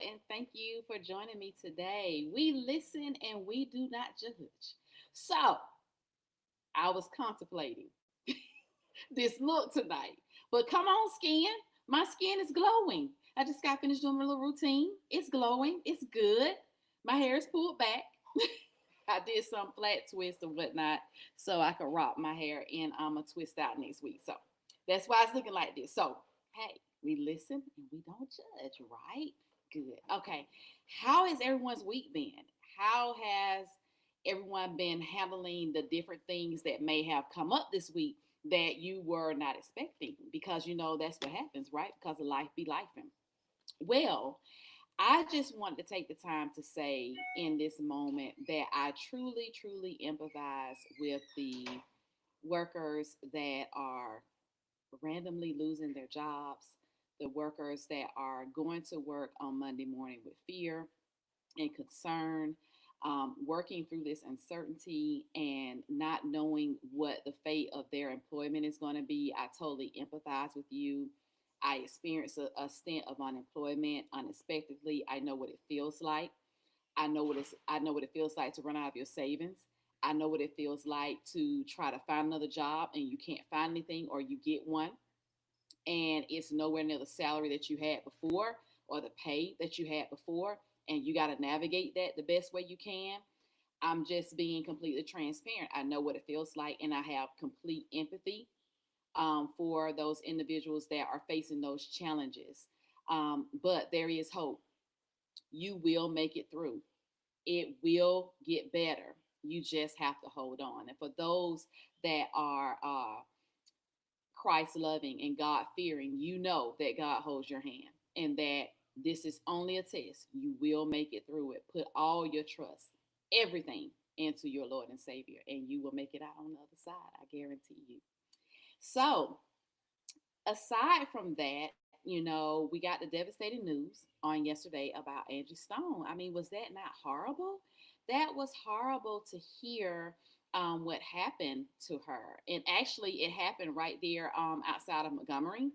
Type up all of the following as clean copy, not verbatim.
and thank you for joining me today. We listen and we do not judge. So, I was contemplating this look tonight, but come on, skin. My skin is glowing. I just got finished doing my little routine. It's glowing, it's good. My hair is pulled back. I did some flat twists and whatnot so I could rock my hair and I'm going to twist out next week. So, that's why it's looking like this. So, hey, we listen and we don't judge, right? Good. Okay. How has everyone's week been? How has everyone been handling the different things that may have come up this week that you were not expecting? Because you know that's what happens, right? Because of life be life. Well, I just want to take the time to say in this moment that I truly, truly empathize with the workers that are randomly losing their jobs, the workers that are going to work on Monday morning with fear and concern, working through this uncertainty and not knowing what the fate of their employment is going to be. I totally empathize with you. I experienced a stint of unemployment unexpectedly. I know what it feels like. I know what it feels like to run out of your savings. I know what it feels like to try to find another job and you can't find anything or you get one and it's nowhere near the salary that you had before or the pay that you had before, and you got to navigate that the best way you can. I'm just being completely transparent. I know what it feels like, and I have complete empathy for those individuals that are facing those challenges. But there is hope. You will make it through. It will get better. You just have to hold on. And for those that are Christ loving and God fearing, you know that God holds your hand and that this is only a test. You will make it through it. Put all your trust, everything into your Lord and Savior, and you will make it out on the other side. I guarantee you. So, aside from that, we got the devastating news on yesterday about Angie Stone. I mean, was that not horrible? That was horrible to hear what happened to her. And actually, it happened right there outside of Montgomery.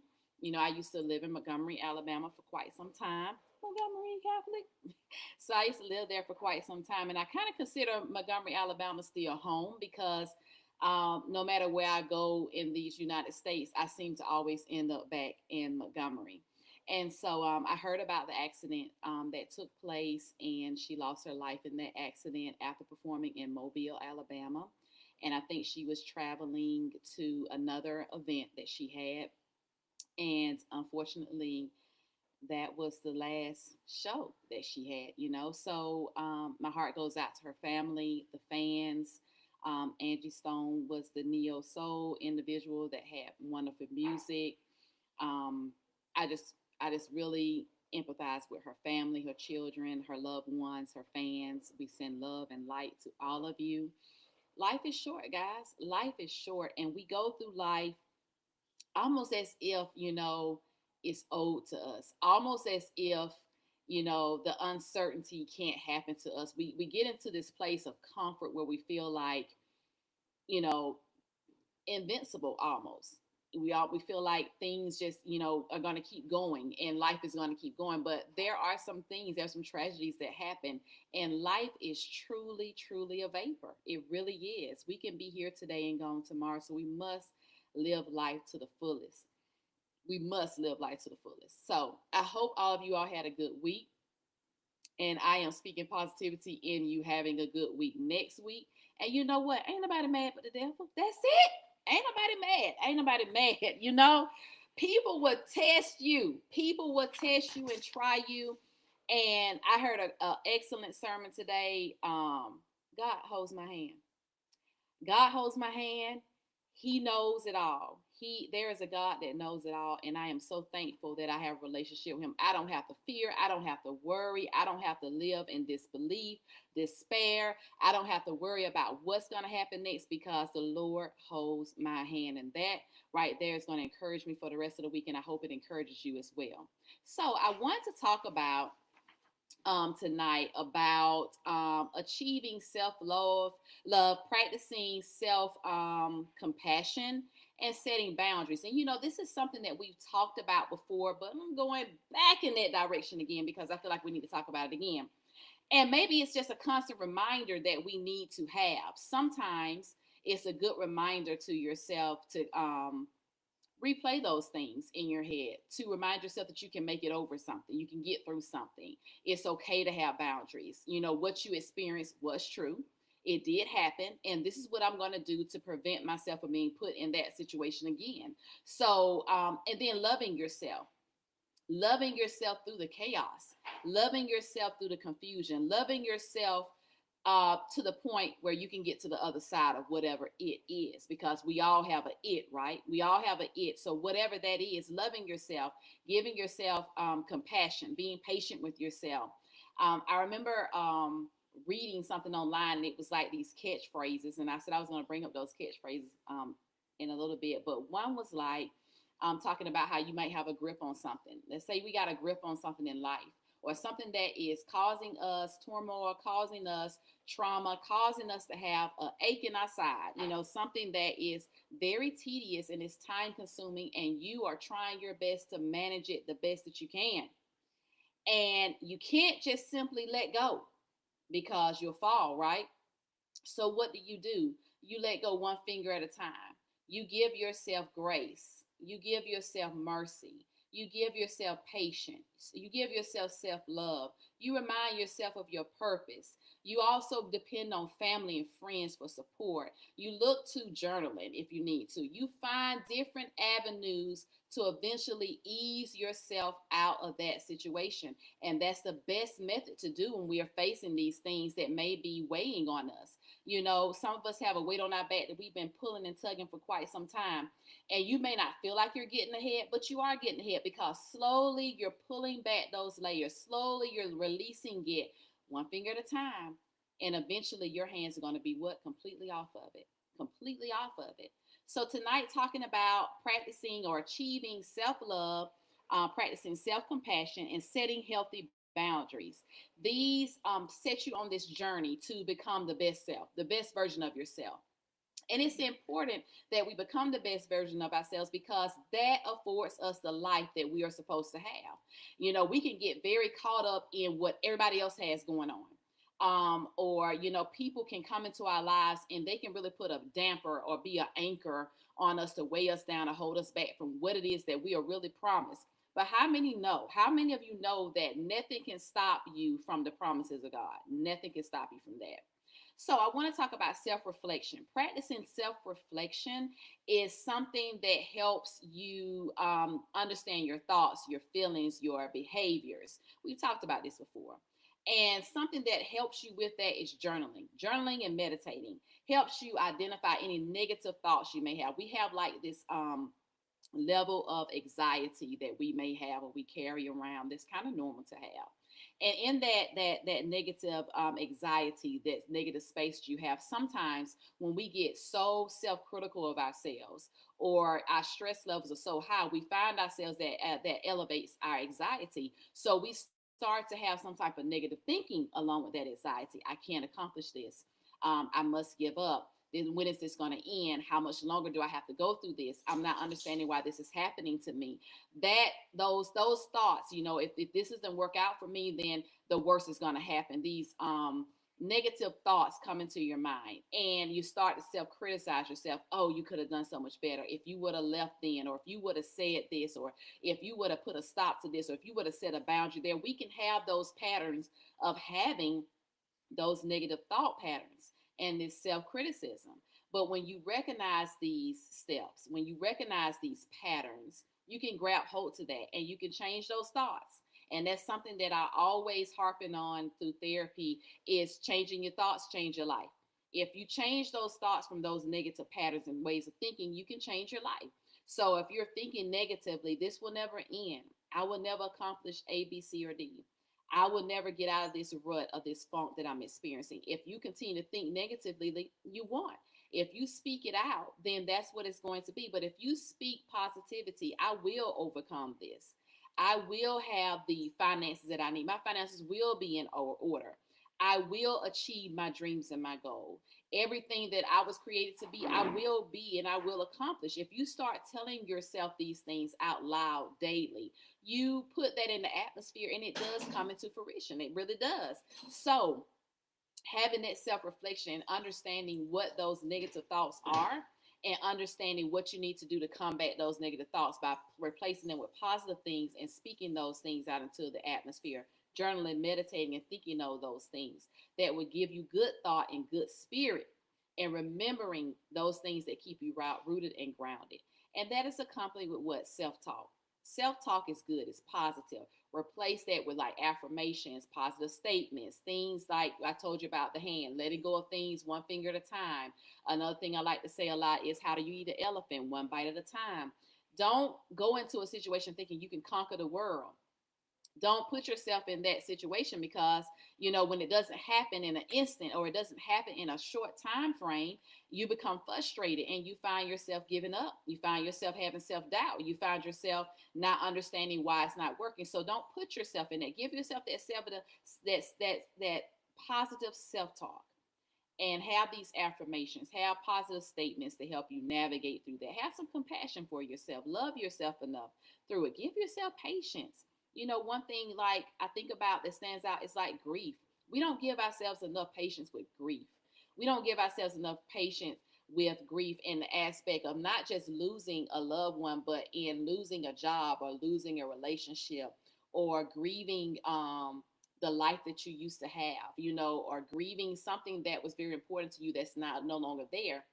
I used to live in Montgomery, Alabama for quite some time. Montgomery Catholic. So I used to live there for quite some time. And I kind of consider Montgomery, Alabama still home because no matter where I go in these United States, I seem to always end up back in Montgomery. And so I heard about the accident that took place, and she lost her life in that accident after performing in Mobile, Alabama. And I think she was traveling to another event that she had. And unfortunately, that was the last show that she had. So my heart goes out to her family, the fans. Angie Stone was the neo soul individual that had wonderful music. Um, I just I just really empathize with her family, her children, her loved ones, her fans. We send love and light to all of you. Life is short, guys. Life is short, and we go through life almost as if it's owed to us, almost as if the uncertainty can't happen to us. We get into this place of comfort where we feel like you know invincible almost. We feel like things just are going to keep going and life is going to keep going, but there's some tragedies that happen, and life is truly, truly a vapor. It really is. We can be here today and gone tomorrow, so we must live life to the fullest. We must live life to the fullest. So I hope all of you all had a good week, and I am speaking positivity in you having a good week next week. And you know what? Ain't nobody mad but the devil. That's it. Ain't nobody mad. Ain't nobody mad. People will test you. People will test you and try you. And I heard a excellent sermon today. God holds my hand. God holds my hand. He knows it all. There is a God that knows it all, and I am so thankful that I have a relationship with him. I don't have to fear, I don't have to worry, I don't have to live in disbelief, despair. I don't have to worry about what's going to happen next because the Lord holds my hand, and that right there is going to encourage me for the rest of the week, and I hope it encourages you as well. So I want to talk about tonight about achieving self-love, practicing self compassion, and setting boundaries. And this is something that we've talked about before, but I'm going back in that direction again because I feel like we need to talk about it again. And maybe it's just a constant reminder that we need to have. Sometimes it's a good reminder to yourself to replay those things in your head, to remind yourself that you can make it over something, you can get through something. It's okay to have boundaries. What you experienced was true. It did happen, and this is what I'm going to do to prevent myself from being put in that situation again. So, and then loving yourself through the chaos, loving yourself through the confusion, loving yourself to the point where you can get to the other side of whatever it is, because we all have a it, right? We all have a it. So whatever that is, loving yourself, giving yourself compassion, being patient with yourself. I remember reading something online, and it was like these catchphrases, and I said I was going to bring up those catchphrases in a little bit, but one was like talking about how you might have a grip on something. Let's say we got a grip on something in life, or something that is causing us turmoil, causing us trauma, causing us to have an ache in our side, something that is very tedious and is time consuming, and you are trying your best to manage it the best that you can. And you can't just simply let go because you'll fall, right? So what do? You let go one finger at a time. You give yourself grace. You give yourself mercy. You give yourself patience. You give yourself self love. You remind yourself of your purpose. You also depend on family and friends for support. You look to journaling if you need to. You find different avenues to eventually ease yourself out of that situation. And that's the best method to do when we are facing these things that may be weighing on us. Some of us have a weight on our back that we've been pulling and tugging for quite some time. And you may not feel like you're getting ahead, but you are getting ahead because slowly you're pulling back those layers. Slowly you're releasing it one finger at a time. And eventually your hands are going to be what? Completely off of it. Completely off of it. So tonight, talking about practicing or achieving self-love, practicing self-compassion, and setting healthy boundaries. These set you on this journey to become the best self, the best version of yourself. And it's important that we become the best version of ourselves because that affords us the life that we are supposed to have. We can get very caught up in what everybody else has going on. Or people can come into our lives and they can really put a damper or be an anchor on us to weigh us down or hold us back from what it is that we are really promised. But how many know? How many of you know that nothing can stop you from the promises of God? Nothing can stop you from that. So I want to talk about self-reflection. Practicing self-reflection is something that helps you understand your thoughts, your feelings, your behaviors. We've talked about this before. And something that helps you with that is journaling. Journaling and meditating helps you identify any negative thoughts you may have. We have like this level of anxiety that we may have or we carry around that's kind of normal to have. And in that negative anxiety, that negative space you have, sometimes when we get so self-critical of ourselves or our stress levels are so high, we find ourselves that elevates our anxiety. So we start to have some type of negative thinking along with that anxiety. I can't accomplish this. I must give up. Then when is this going to end? How much longer do I have to go through this? I'm not understanding why this is happening to me. That those thoughts, if this doesn't work out for me, then the worst is going to happen. These negative thoughts come into your mind and you start to self-criticize yourself. Oh, you could have done so much better if you would have left then, or if you would have said this, or if you would have put a stop to this, or if you would have set a boundary there. We can have those patterns of having those negative thought patterns and this self-criticism. But when you recognize these steps, when you recognize these patterns, you can grab hold to that and you can change those thoughts. And that's something that I always harping on through therapy is changing your thoughts, change your life. If you change those thoughts from those negative patterns and ways of thinking, you can change your life. So if you're thinking negatively, this will never end. I will never accomplish A, B, C, or D. I will never get out of this rut of this funk that I'm experiencing. If you continue to think negatively, you won't. If you speak it out, then that's what it's going to be. But if you speak positivity, I will overcome this. I will have the finances that I need. My finances will be in order. I will achieve my dreams and my goal. Everything that I was created to be, I will be and I will accomplish. If you start telling yourself these things out loud daily, you put that in the atmosphere and it does come into fruition. It really does. So, having that self reflection and understanding what those negative thoughts are and understanding what you need to do to combat those negative thoughts by replacing them with positive things and speaking those things out into the atmosphere, journaling, meditating, and thinking of those things that would give you good thought and good spirit, and remembering those things that keep you rooted and grounded. And that is accompanied with what? Self talk. Self talk is good, it's positive. Replace that with like affirmations, positive statements, things like I told you about the hand, letting go of things one finger at a time. Another thing I like to say a lot is, how do you eat an elephant? One bite at a time. Don't go into a situation thinking you can conquer the world. Don't put yourself in that situation, because when it doesn't happen in an instant, or it doesn't happen in a short time frame, you become frustrated and you find yourself giving up. You find yourself having self-doubt. You find yourself not understanding why it's not working. So don't put yourself in that. Give yourself that positive self-talk, and have these affirmations, have positive statements to help you navigate through that. Have some compassion for yourself, love yourself enough through it, give yourself patience. One thing like I think about that stands out is like grief. We don't give ourselves enough patience with grief. We don't give ourselves enough patience with grief in the aspect of not just losing a loved one, but in losing a job or losing a relationship, or grieving the life that you used to have, or grieving something that was very important to you that's not no longer there.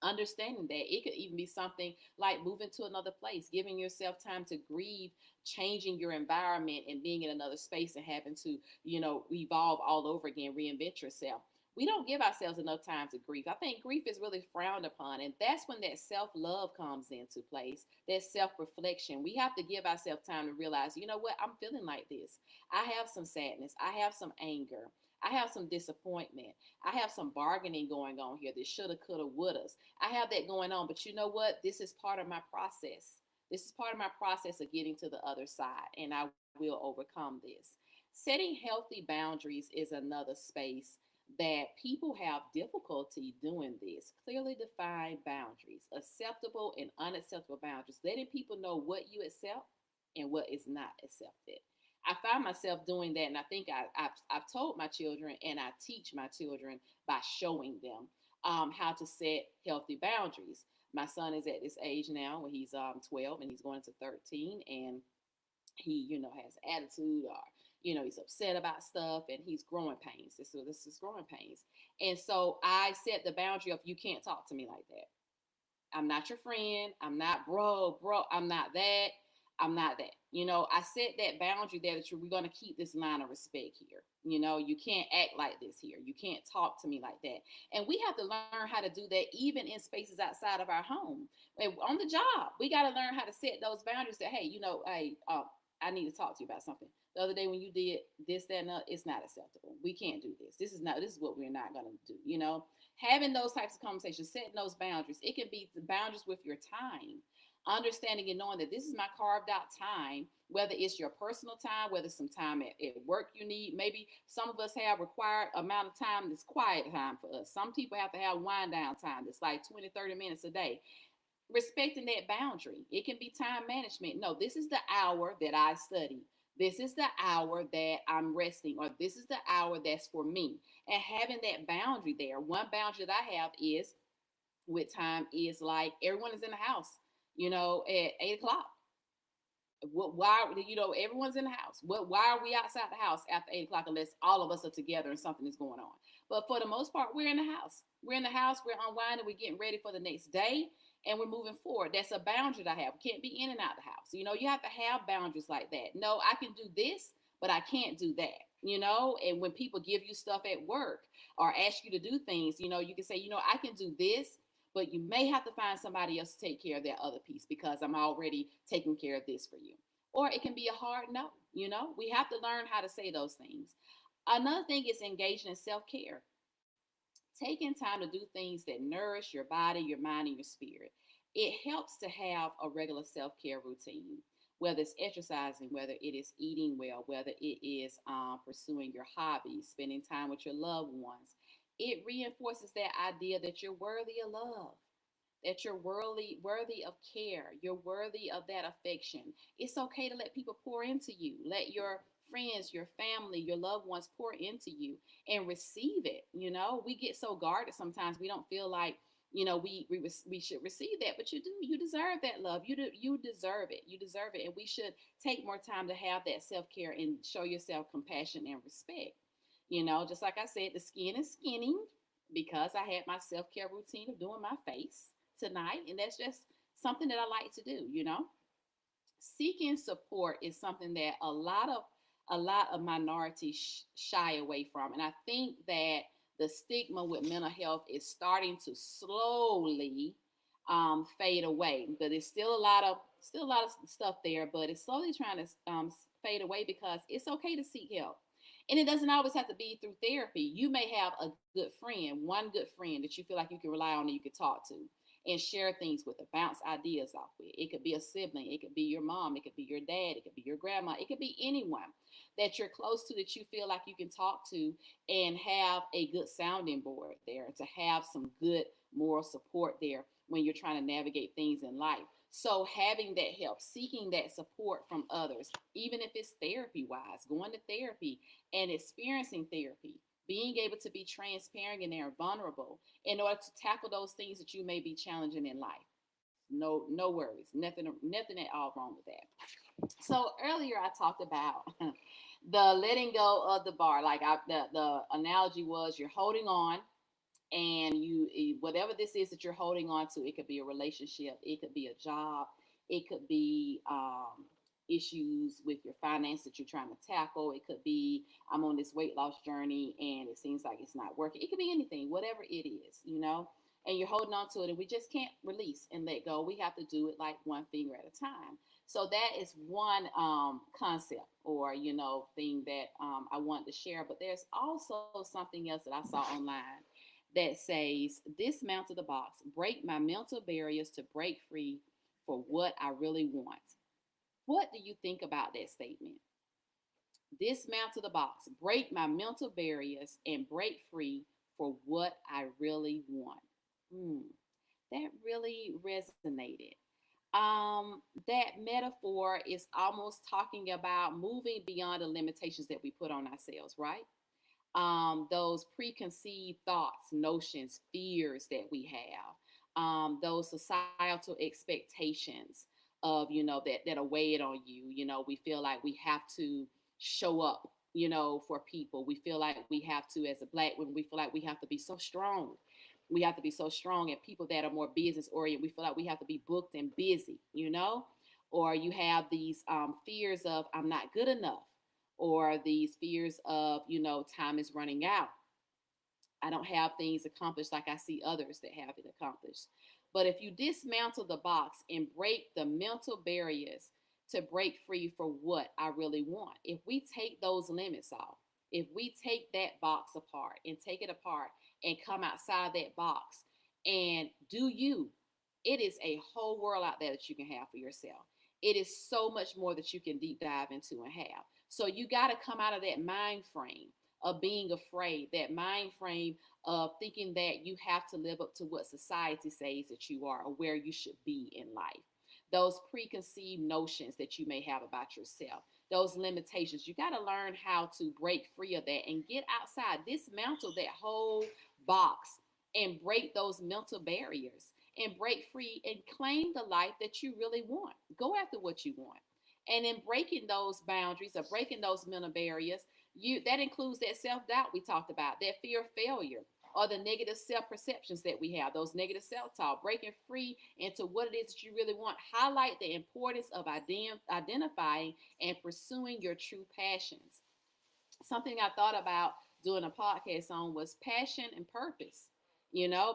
Understanding that it could even be something like moving to another place, giving yourself time to grieve, changing your environment and being in another space and having to, evolve all over again, reinvent yourself. We don't give ourselves enough time to grieve. I think grief is really frowned upon. And that's when that self love comes into place, that self reflection. We have to give ourselves time to realize, you know what, I'm feeling like this. I have some sadness. I have some anger. I have some disappointment. I have some bargaining going on here. This shoulda, coulda, wouldas. I have that going on. But you know what? This is part of my process. This is part of my process of getting to the other side, and I will overcome this. Setting healthy boundaries is another space that people have difficulty doing this. Clearly defined boundaries, acceptable and unacceptable boundaries, letting people know what you accept and what is not accepted. I find myself doing that, and I think I've told my children, and I teach my children by showing them how to set healthy boundaries. My son is at this age now where he's 12 and he's going to 13, and he has attitude, or he's upset about stuff, and he's growing pains. This is growing pains, and so I set the boundary of, you can't talk to me like that. I'm not your friend. I'm not bro. I'm not that. I'm not that. I set that boundary there that we're going to keep this line of respect here. You can't act like this here. You can't talk to me like that. And we have to learn how to do that even in spaces outside of our home. On the job, we got to learn how to set those boundaries that, hey, I need to talk to you about something. The other day when you did this, that, and it's not acceptable. We can't do this. This is what we're not going to do. Having those types of conversations, setting those boundaries. It can be the boundaries with your time, understanding and knowing that this is my carved out time, whether it's your personal time, whether it's some time at work you need. Maybe some of us have required amount of time that's quiet time for us. Some people have to have wind down time that's like 20, 30 minutes a day. Respecting that boundary. It can be time management. No, this is the hour that I study. This is the hour that I'm resting, or this is the hour that's for me. And having that boundary there. One boundary that I have is with time is like, everyone is in the house, at 8 o'clock. Why, everyone's in the house. Why are we outside the house after 8 o'clock unless all of us are together and something is going on? But for the most part, we're in the house. We're in the house. We're unwinding. We're getting ready for the next day, and we're moving forward. That's a boundary that I have. We can't be in and out the house. You have to have boundaries like that. No, I can do this, but I can't do that. And when people give you stuff at work or ask you to do things, you can say, I can do this, but you may have to find somebody else to take care of that other piece because I'm already taking care of this for you. Or it can be a hard no. We have to learn how to say those things. Another thing is engaging in self care, taking time to do things that nourish your body, your mind, and your spirit. It helps to have a regular self care routine. whether it's exercising, whether it is eating well, whether it is pursuing your hobbies, spending time with your loved ones. It reinforces that idea that you're worthy of love, that you're worthy of care, you're worthy of that affection. It's okay to let people pour into you. Let your friends, your family, your loved ones pour into you and receive it. We get so guarded sometimes we don't feel like we should receive that, but you deserve that love. You deserve it. You deserve it, and we should take more time to have that self-care and show yourself compassion and respect. Just like I said, the skin is skinning because I had my self-care routine of doing my face tonight, and that's just something that I like to do. Seeking support is something that a lot of minorities shy away from, and I think that the stigma with mental health is starting to slowly fade away. But it's still a lot of stuff there, but it's slowly trying to fade away because it's okay to seek help. And it doesn't always have to be through therapy. You may have a good friend, one good friend that you feel like you can rely on and you can talk to and share things with, or bounce ideas off with. It could be a sibling, it could be your mom, it could be your dad, it could be your grandma, it could be anyone that you're close to that you feel like you can talk to and have a good sounding board there, to have some good moral support there when you're trying to navigate things in life. So having that help, seeking that support from others, even if it's therapy wise, going to therapy and experiencing therapy, being able to be transparent and vulnerable in order to tackle those things that you may be challenging in life. No worries, nothing at all wrong with that. So earlier I talked about the letting go of the bar. Like the analogy was, you're holding on, and whatever this is that you're holding on to, it could be a relationship, it could be a job, it could be issues with your finance that you're trying to tackle, it could be, I'm on this weight loss journey and it seems like it's not working. It could be anything, whatever it is. And you're holding on to it, and we just can't release and let go. We have to do it like one finger at a time. So that is one concept, or thing that I wanted to share. But there's also something else that I saw online that says, dismantle the box, break my mental barriers to break free for what I really want. What do you think about that statement? Dismantle the box, break my mental barriers, and break free for what I really want. Hmm, that really resonated. That metaphor is almost talking about moving beyond the limitations that we put on ourselves, right? Those preconceived thoughts, notions, fears that we have, those societal expectations of, that are weighed on you. We feel like we have to show up, for people. We feel like we have to, as a black woman, we feel like we have to be so strong. We have to be so strong, and people that are more business oriented, we feel like we have to be booked and busy. Or you have these fears of, I'm not good enough, or these fears of, time is running out. I don't have things accomplished like I see others that have it accomplished. But if you dismantle the box and break the mental barriers to break free for what I really want, if we take those limits off, if we take that box apart and take it apart and come outside that box and do you, it is a whole world out there that you can have for yourself. It is so much more that you can deep dive into and have. So you got to come out of that mind frame of being afraid, that mind frame of thinking that you have to live up to what society says that you are or where you should be in life. Those preconceived notions that you may have about yourself, those limitations. You got to learn how to break free of that and get outside, dismantle that whole box and break those mental barriers and break free and claim the life that you really want. Go after what you want. And in breaking those boundaries or breaking those mental barriers, that includes that self-doubt we talked about, that fear of failure, or the negative self-perceptions that we have, those negative self-talk, breaking free into what it is that you really want. Highlight the importance of identifying and pursuing your true passions. Something I thought about doing a podcast on was passion and purpose.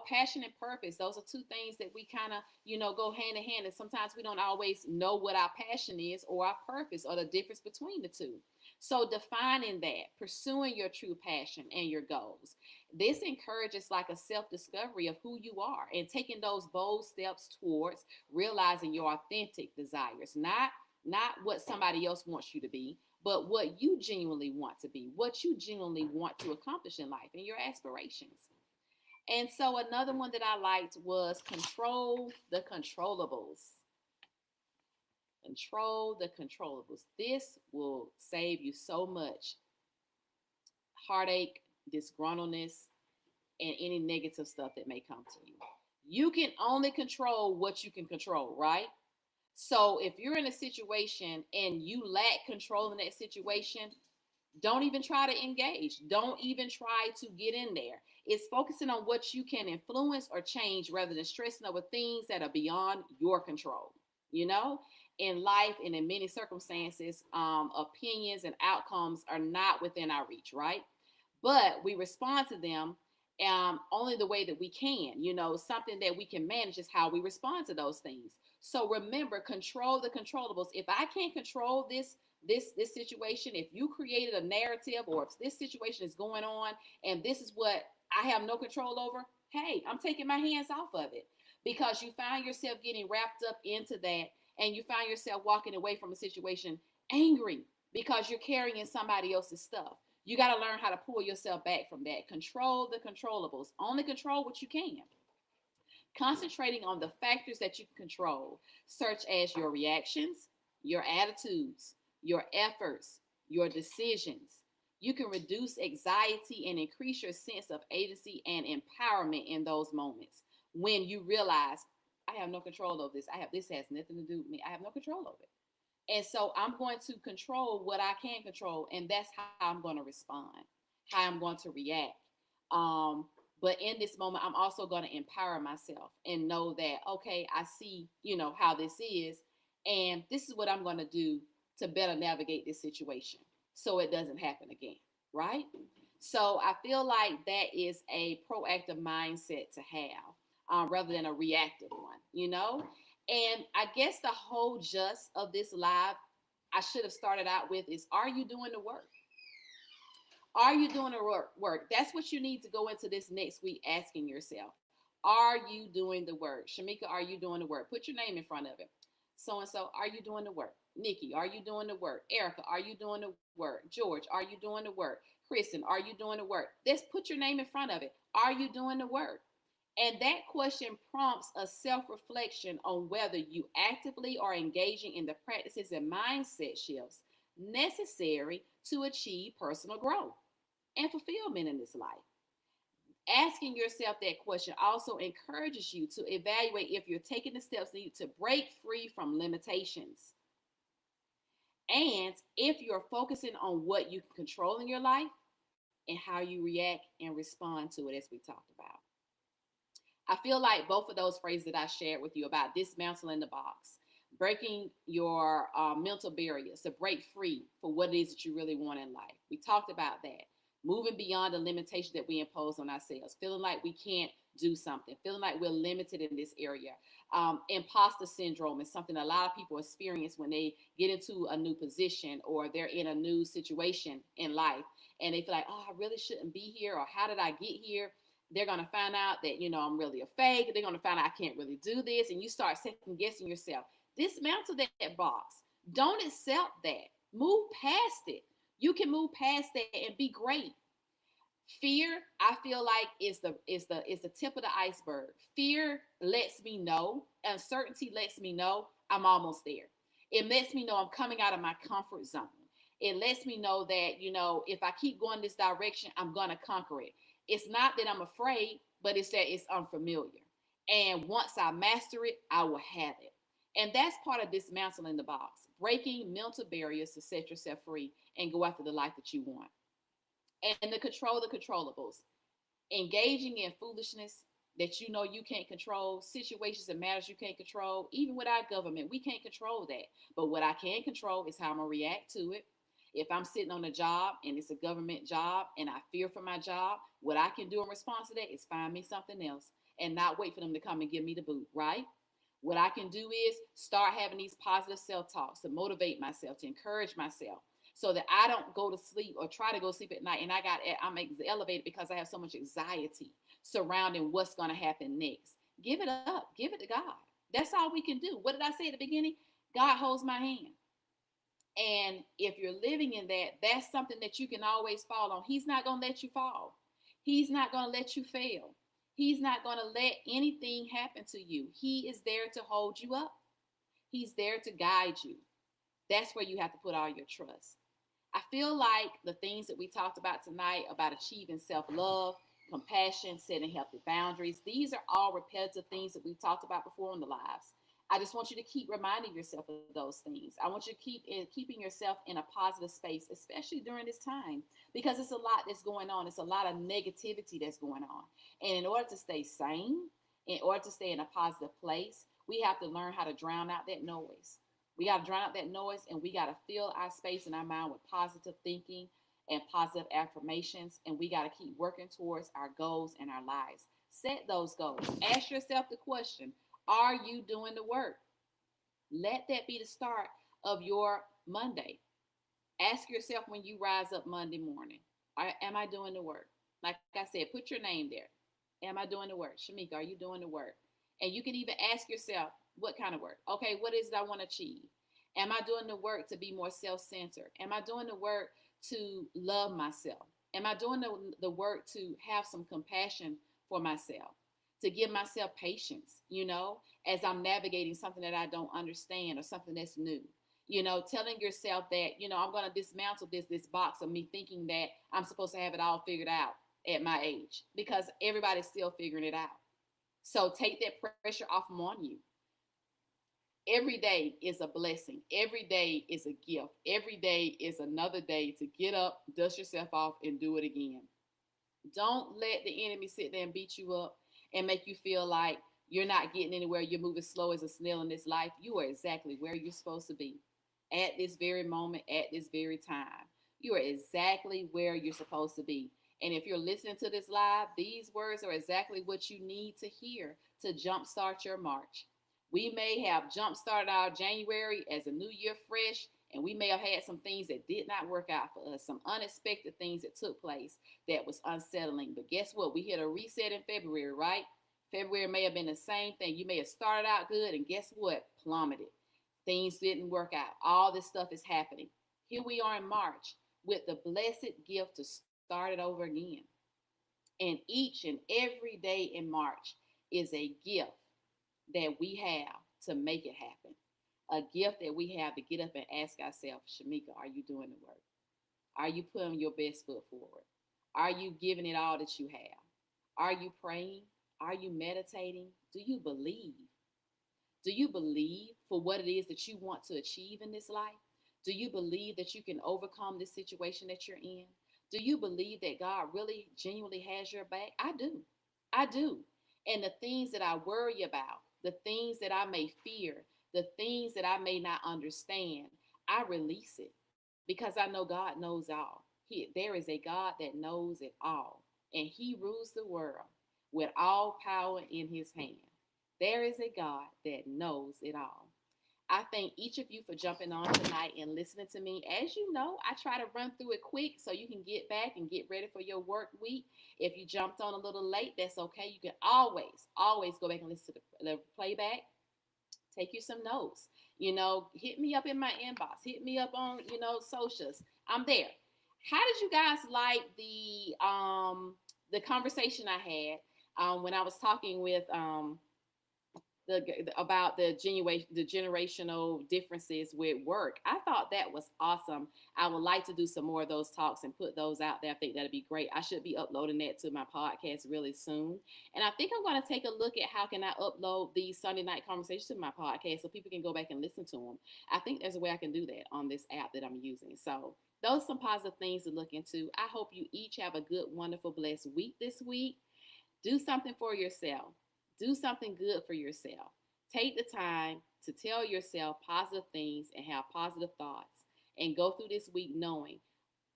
Passion and purpose, those are two things that we kind of, go hand in hand. And sometimes we don't always know what our passion is or our purpose or the difference between the two. So defining that, pursuing your true passion and your goals. This encourages like a self-discovery of who you are and taking those bold steps towards realizing your authentic desires, not not what somebody else wants you to be, but what you genuinely want to be, what you genuinely want to accomplish in life and your aspirations. And so another one that I liked was control the controllables. Control the controllables. This will save you so much heartache, disgruntledness, and any negative stuff that may come to you. You can only control what you can control, right? So if you're in a situation and you lack control in that situation, don't even try to engage. Don't even try to get in there. It's focusing on what you can influence or change rather than stressing over things that are beyond your control. You know, in life and in many circumstances, opinions and outcomes are not within our reach, right? But we respond to them only the way that we can. You know, something that we can manage is how we respond to those things. So remember, control the controllables. If I can't control this situation, if you created a narrative or if this situation is going on and this is what I have no control over, hey, I'm taking my hands off of it, because you find yourself getting wrapped up into that, and you find yourself walking away from a situation angry because you're carrying somebody else's stuff. You got to learn how to pull yourself back from that. Control the controllables. Only control what you can. Concentrating on the factors that you can control, such as your reactions, your attitudes, your efforts, your decisions. You can reduce anxiety and increase your sense of agency and empowerment in those moments when you realize I have no control over this. This has nothing to do with me. I have no control over it. And so I'm going to control what I can control, and that's how I'm going to respond, how I'm going to react. But in this moment, I'm also going to empower myself and know that, okay, I see, how this is, and this is what I'm going to do to better navigate this situation so it doesn't happen again, right? So I feel like that is a proactive mindset to have, rather than a reactive one. And I guess the whole gist of this live, I should have started out with is, are you doing the work? Are you doing the work? That's what you need to go into this next week asking yourself. Are you doing the work? Shamika, are you doing the work? Put your name in front of it. So and so, are you doing the work? Nikki, are you doing the work? Erica, are you doing the work? George, are you doing the work? Kristen, are you doing the work? Let's put your name in front of it. Are you doing the work? And that question prompts a self reflection on whether you actively are engaging in the practices and mindset shifts necessary to achieve personal growth and fulfillment in this life. Asking yourself that question also encourages you to evaluate if you're taking the steps needed to break free from limitations. And if you're focusing on what you can control in your life and how you react and respond to it, as we talked about. I feel like both of those phrases that I shared with you about dismantling the box, breaking your mental barriers to break free for what it is that you really want in life. We talked about that. Moving beyond the limitations that we impose on ourselves, feeling like we can't do something, feeling like we're limited in this area. Imposter syndrome is something a lot of people experience when they get into a new position or they're in a new situation in life, and they feel like, oh, I really shouldn't be here, or how did I get here? They're going to find out that, I'm really a fake. They're going to find out I can't really do this. And you start second guessing yourself. Dismantle that box. Don't accept that. Move past it. You can move past that and be great. Fear, I feel like, is the tip of the iceberg. Fear lets me know, uncertainty lets me know I'm almost there. It lets me know I'm coming out of my comfort zone. It lets me know that, if I keep going this direction, I'm going to conquer it. It's not that I'm afraid, but it's that it's unfamiliar. And once I master it, I will have it. And that's part of dismantling the box, breaking mental barriers to set yourself free and go after the life that you want. And to control the controllables, engaging in foolishness that you can't control, situations and matters you can't control. Even with our government, we can't control that. But what I can control is how I'm going to react to it. If I'm sitting on a job and it's a government job and I fear for my job, what I can do in response to that is find me something else and not wait for them to come and give me the boot, right? What I can do is start having these positive self-talks to motivate myself, to encourage myself, so that I don't go to sleep or try to go to sleep at night and I'm elevated because I have so much anxiety surrounding what's going to happen next. Give it up. Give it to God. That's all we can do. What did I say at the beginning? God holds my hand. And if you're living in that, that's something that you can always fall on. He's not going to let you fall. He's not going to let you fail. He's not going to let anything happen to you. He is there to hold you up. He's there to guide you. That's where you have to put all your trust. I feel like the things that we talked about tonight about achieving self love, compassion, setting healthy boundaries, these are all repetitive things that we've talked about before in the lives. I just want you to keep reminding yourself of those things. I want you to keeping yourself in a positive space, especially during this time, because it's a lot that's going on. It's a lot of negativity that's going on. And in order to stay sane, in order to stay in a positive place, we have to learn how to drown out that noise. We got to drown out that noise, and we got to fill our space in our mind with positive thinking and positive affirmations. And we got to keep working towards our goals in our lives. Set those goals. Ask yourself the question, are you doing the work? Let that be the start of your Monday. Ask yourself when you rise up Monday morning, am I doing the work? Like I said, put your name there. Am I doing the work? Shamika, are you doing the work? And you can even ask yourself, what kind of work? Okay, what is it I want to achieve? Am I doing the work to be more self-centered? Am I doing the work to love myself? Am I doing the work to have some compassion for myself? To give myself patience, as I'm navigating something that I don't understand or something that's new. Telling yourself that, I'm going to dismantle this box of me thinking that I'm supposed to have it all figured out at my age, because everybody's still figuring it out. So take that pressure off on you. Every day is a blessing. Every day is a gift. Every day is another day to get up, dust yourself off, and do it again. Don't let the enemy sit there and beat you up and make you feel like you're not getting anywhere. You're moving slow as a snail in this life. You are exactly where you're supposed to be at this very moment, at this very time. You are exactly where you're supposed to be. And if you're listening to this live, these words are exactly what you need to hear to jumpstart your March. We may have jumpstarted our January as a new year fresh, and we may have had some things that did not work out for us, some unexpected things that took place that was unsettling. But guess what? We hit a reset in February, right? February may have been the same thing. You may have started out good, and guess what? Plummeted. Things didn't work out. All this stuff is happening. Here we are in March with the blessed gift to start it over again. And each and every day in March is a gift that we have to make it happen. A gift that we have to get up and ask ourselves, Shamika, are you doing the work? Are you putting your best foot forward? Are you giving it all that you have? Are you praying? Are you meditating? Do you believe? Do you believe for what it is that you want to achieve in this life? Do you believe that you can overcome this situation that you're in? Do you believe that God really genuinely has your back? I do. I do. And the things that I worry about, the things that I may fear, the things that I may not understand, I release it because I know God knows all. There is a God that knows it all, and He rules the world with all power in His hand. There is a God that knows it all. I thank each of you for jumping on tonight and listening to me. As you know, I try to run through it quick so you can get back and get ready for your work week. If you jumped on a little late, that's okay. You can always go back and listen to the playback. Take you some notes. Hit me up in my inbox. Hit me up on, socials. I'm there. How did you guys like the conversation I had when I was talking with about the generational differences with work? I thought that was awesome. I would like to do some more of those talks and put those out there. I think that'd be great. I should be uploading that to my podcast really soon. And I think I'm going to take a look at how can I upload these Sunday night conversations to my podcast so people can go back and listen to them. I think there's a way I can do that on this app that I'm using. So those are some positive things to look into. I hope you each have a good, wonderful, blessed week this week. Do something for yourself. Do something good for yourself. Take the time to tell yourself positive things and have positive thoughts, and go through this week knowing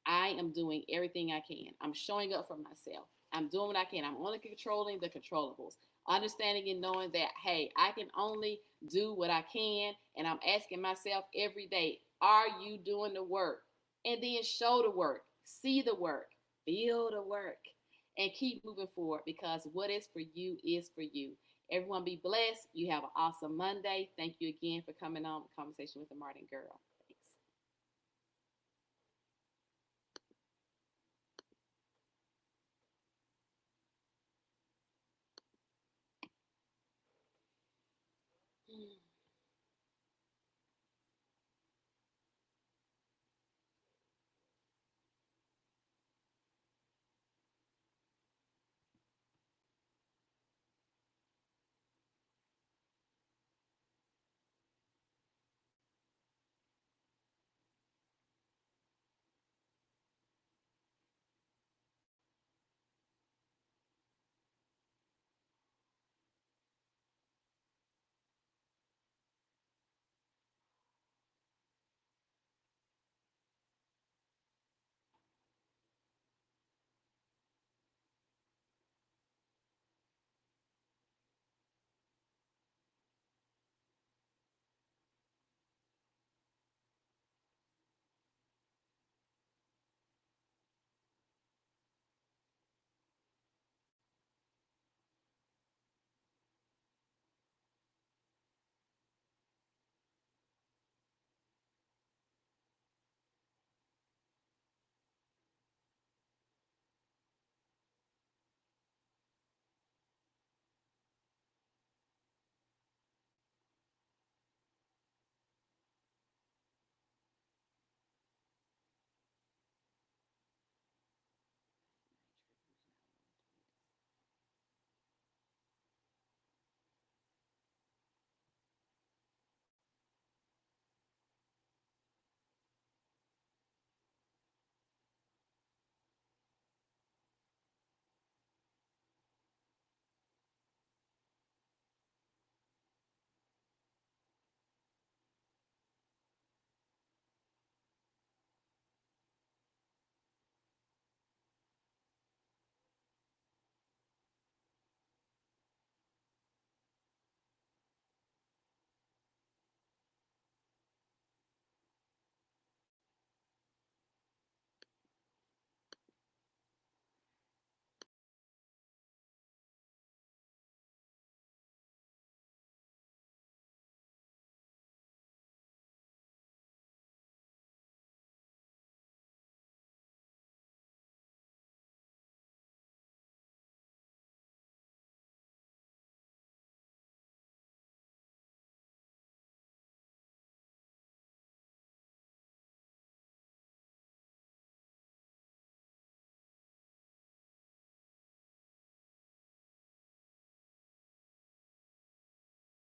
I am doing everything I can. I'm showing up for myself. I'm doing what I can. I'm only controlling the controllables. Understanding and knowing that, hey, I can only do what I can. And I'm asking myself every day, are you doing the work? And then show the work, see the work, feel the work, and keep moving forward, because what is for you is for you. Everyone be blessed. You have an awesome Monday. Thank you again for coming on Conversation with the Martin Girl. Thanks.